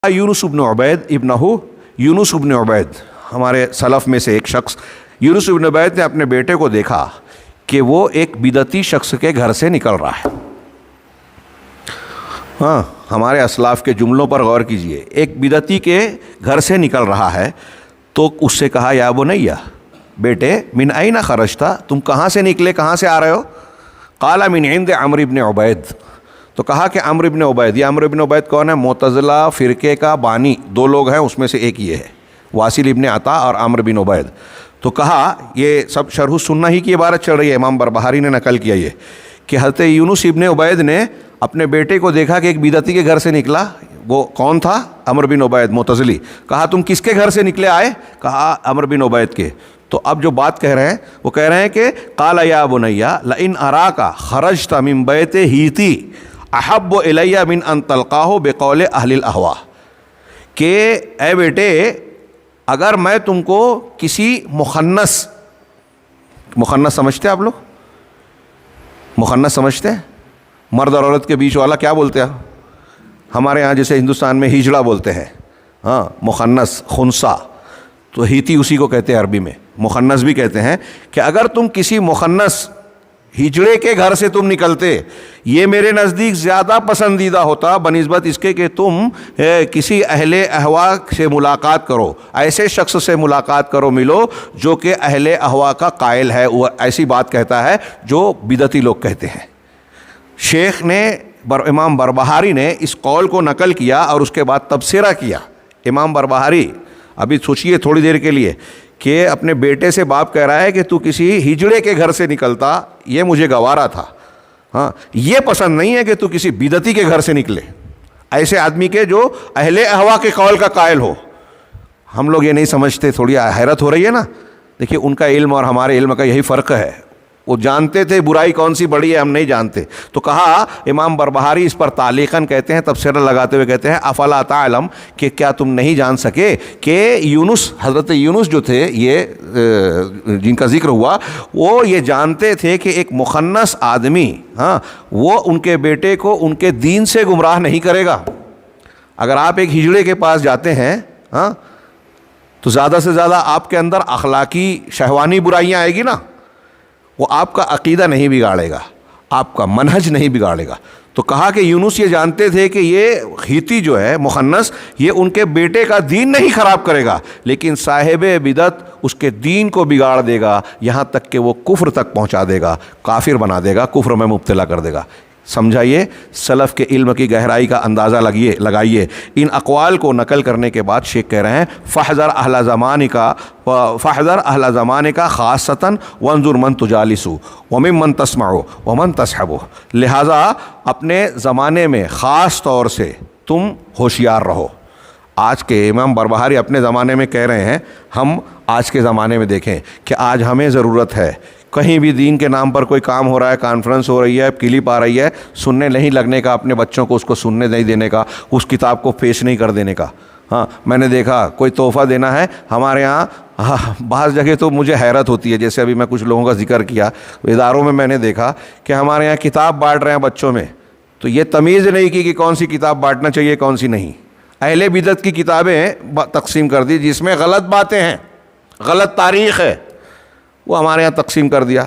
یونس ابن عبید ابنہو، یونس ابن عبید ہمارے سلف میں سے ایک شخص، یونس ابن عبید نے اپنے بیٹے کو دیکھا کہ وہ ایک بدعتی شخص کے گھر سے نکل رہا ہے۔ ہاں، ہمارے اسلاف کے جملوں پر غور کیجئے، ایک بدعتی کے گھر سے نکل رہا ہے تو اس سے کہا یا بنیا، بیٹے من این خرجت، تم کہاں سے نکلے، کہاں سے آ رہے ہو؟ قال من عند عمرو بن عبید، تو کہا کہ عمرو بن عبید۔ یہ عمرو بن عبید کون ہے؟ معتزلہ فرقے کا بانی، دو لوگ ہیں، اس میں سے ایک یہ ہے، واصل ابن عطا اور عمرو بن عبید۔ تو کہا، یہ سب شرح السنہ ہی کی عبارت چل رہی ہے، امام بربہاری نے نقل کیا یہ، کہ حضرت یونس ابن عبید نے اپنے بیٹے کو دیکھا کہ ایک بدعتی کے گھر سے نکلا۔ وہ کون تھا؟ عمرو بن عبید معتزلی۔ کہا تم کس کے گھر سے نکلے آئے؟ کہا عمرو بن عبید کے۔ تو اب جو بات کہہ رہے ہیں وہ کہہ رہے ہیں کہ قال یا بنیا لئن اراک خرجت من بیت ہیتی احب الی من ان تلقاہ بقول اہل الاہواء، کہ اے بیٹے اگر میں تم کو کسی مخنث سمجھتے ہیں آپ لوگ؟ مخنث سمجھتے ہیں؟ مرد اور عورت کے بیچ والا کیا بولتے ہیں؟ ہمارے ہاں جیسے ہندوستان میں ہجڑا بولتے ہیں، ہاں مخنث، خنثی، تو ہیتی اسی کو کہتے ہیں عربی میں، مخنث بھی کہتے ہیں، کہ اگر تم کسی مخنث ہجڑے کے گھر سے تم نکلتے، یہ میرے نزدیک زیادہ پسندیدہ ہوتا بنسبت اس کے کہ تم کسی اہل اہواء سے ملاقات کرو، ایسے شخص سے ملاقات کرو، ملو جو کہ اہل اہواء کا قائل ہے، وہ ایسی بات کہتا ہے جو بدعتی لوگ کہتے ہیں۔ شیخ نے امام بربہاری نے اس قول کو نقل کیا اور اس کے بعد تبصرہ کیا۔ امام بربہاری، ابھی سوچئے تھوڑی دیر کے لیے، کہ اپنے بیٹے سے باپ کہہ رہا ہے کہ تو کسی ہجڑے کے گھر سے نکلتا، یہ مجھے گوارا تھا، ہاں یہ پسند نہیں ہے کہ تو کسی بدعتی کے گھر سے نکلے، ایسے آدمی کے جو اہل اہواء کے قول کا قائل ہو۔ ہم لوگ یہ نہیں سمجھتے، تھوڑی حیرت ہو رہی ہے نا؟ دیکھیے ان کا علم اور ہمارے علم کا یہی فرق ہے، وہ جانتے تھے برائی کون سی بڑی ہے، ہم نہیں جانتے۔ تو کہا امام بربہاری اس پر تعلیقاً کہتے ہیں، تبصرہ لگاتے ہوئے کہتے ہیں افلا تعلم، کہ کیا تم نہیں جان سکے کہ یونس، حضرت یونس جو تھے، یہ جن کا ذکر ہوا، وہ یہ جانتے تھے کہ ایک مخنث آدمی، ہاں وہ ان کے بیٹے کو ان کے دین سے گمراہ نہیں کرے گا۔ اگر آپ ایک ہجڑے کے پاس جاتے ہیں، ہاں تو زیادہ سے زیادہ آپ کے اندر اخلاقی شہوانی برائیاں آئے گی نا، وہ آپ کا عقیدہ نہیں بگاڑے گا، آپ کا منہج نہیں بگاڑے گا۔ تو کہا کہ یونس یہ جانتے تھے کہ یہ ہیتی جو ہے مخنث، یہ ان کے بیٹے کا دین نہیں خراب کرے گا، لیکن صاحب بدعت اس کے دین کو بگاڑ دے گا، یہاں تک کہ وہ کفر تک پہنچا دے گا، کافر بنا دے گا، کفر میں مبتلا کر دے گا۔ سمجھائیے سلف کے علم کی گہرائی کا اندازہ لگائیے۔ ان اقوال کو نقل کرنے کے بعد شیخ کہہ رہے ہیں فحذر اہل زمانے کا خاصتاً وانظر من تجالس وممن تسمع ومن تصحب، لہٰذا اپنے زمانے میں خاص طور سے تم ہوشیار رہو۔ آج کے امام بربہاری اپنے زمانے میں کہہ رہے ہیں، ہم آج کے زمانے میں دیکھیں کہ آج ہمیں ضرورت ہے، کہیں بھی دین کے نام پر کوئی کام ہو رہا ہے، کانفرنس ہو رہی ہے، کلپ آ رہی ہے، سننے نہیں لگنے کا، اپنے بچوں کو اس کو سننے نہیں دینے کا، اس کتاب کو پیش نہیں کر دینے کا۔ ہاں میں نے دیکھا کوئی تحفہ دینا ہے ہمارے ہاں، بعض جگہ تو مجھے حیرت ہوتی ہے، جیسے ابھی میں کچھ لوگوں کا ذکر کیا، اداروں میں نے دیکھا کہ ہمارے یہاں کتاب بانٹ رہے ہیں بچوں میں، تو یہ تمیز نہیں کی کہ کون سی کتاب بانٹنا چاہیے کون سی نہیں، اہل بدعت کی کتابیں تقسیم کر دی جس میں غلط باتیں ہیں، غلط تاریخ ہے، وہ ہمارے یہاں تقسیم کر دیا۔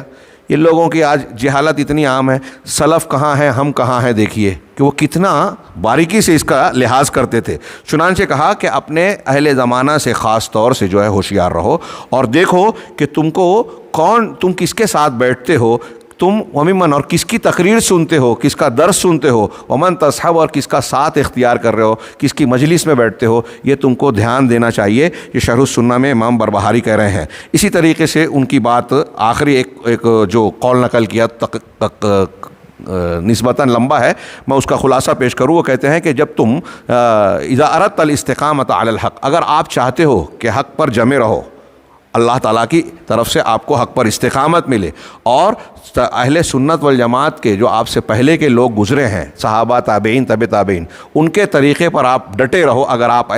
یہ لوگوں کی آج جہالت اتنی عام ہے، سلف کہاں ہیں ہم کہاں ہیں، دیکھیے کہ وہ کتنا باریکی سے اس کا لحاظ کرتے تھے۔ چنانچہ کہا کہ اپنے اہل زمانہ سے خاص طور سے جو ہے ہوشیار رہو، اور دیکھو کہ تم کس کے ساتھ بیٹھتے ہو، تم وممن، اور کس کی تقریر سنتے ہو، کس کا درس سنتے ہو، ومن تصحب، اور کس کا ساتھ اختیار کر رہے ہو، کس کی مجلس میں بیٹھتے ہو، یہ تم کو دھیان دینا چاہیے۔ یہ شرح السنہ میں امام بربہاری کہہ رہے ہیں۔ اسی طریقے سے ان کی بات آخری ایک جو قول نقل کیا نسبتاً لمبا ہے، میں اس کا خلاصہ پیش کروں۔ وہ کہتے ہیں کہ جب تم اذا اردت الاستقامۃ علی الحق، اگر آپ چاہتے ہو کہ حق پر جمے رہو، اللہ تعالیٰ کی طرف سے آپ کو حق پر استقامت ملے، اور اہل سنت والجماعت کے جو آپ سے پہلے کے لوگ گزرے ہیں، صحابہ، تابعین، تبع تابعین، ان کے طریقے پر آپ ڈٹے رہو، اگر آپ